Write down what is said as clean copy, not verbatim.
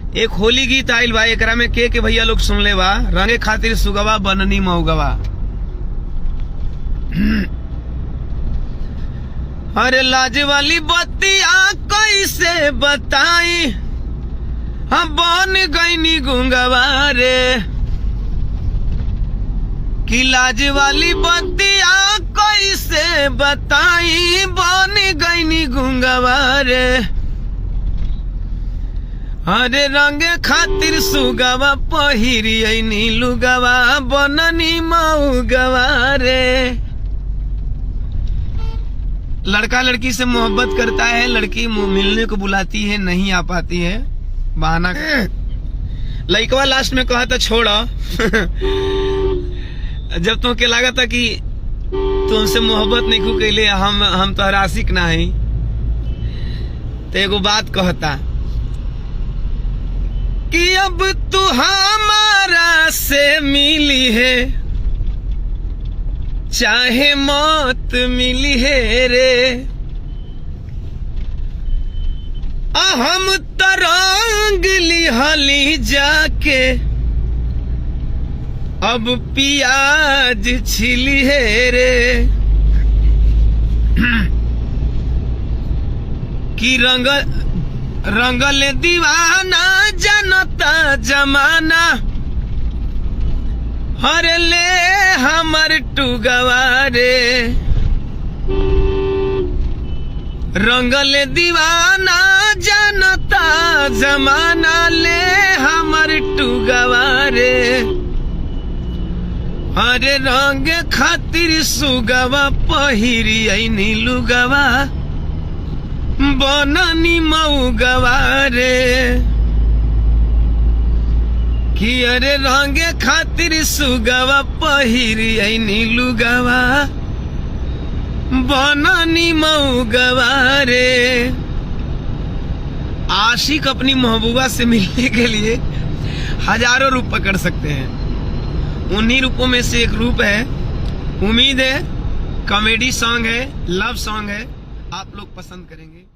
एक होली गीत आइल बा, एकरा में के भैया लोग सुन ले बा। रंगे खातिर सुगवा बननी मऊगवा। अरे लाज वाली बत्तियां कैसे बताई, हम बन गईनी गुंगवा रे। कि लाज वाली बत्तियां कैसे बताई, बन गईनी गुंगवा रे। अरे रंगे खातिर सुगवा पहिरी नीलुगवा, बननी मऊगवा रे। लड़का लड़की से मोहब्बत करता है, लड़की मिलने को बुलाती है, नहीं आ पाती है, बहाना। लड़कवा लास्ट में कहा था छोड़ा। जब तुमके लगा था कि तुमसे मोहब्बत नहीं को कैले, हम तो आशिक ना है, तो एगो बात कहता कि अब तू हमारा से मिली है, चाहे मौत मिली है रे। हम तरंग लिहली जाके, अब पियाज छिली है रे। कि रंगल दीवाना जनता जमाना, हर ले हमर टुगवा रे। रंगल दीवाना जनता जमाना, ले हमर टुगवा रे। अरे रंग खातिर सुगवा पहिरी नीलुगवा, बननी मऊगवा रे। कि अरे रंगे खातिर सुगवा पहिरी नीलुगवा, बननी मऊगवा रे। आशिक अपनी महबूबा से मिलने के लिए हजारों रूप पकड़ सकते हैं, उन्हीं रूपों में से एक रूप है। उम्मीद है कॉमेडी सॉन्ग है, लव सॉन्ग है, आप लोग पसंद करेंगे।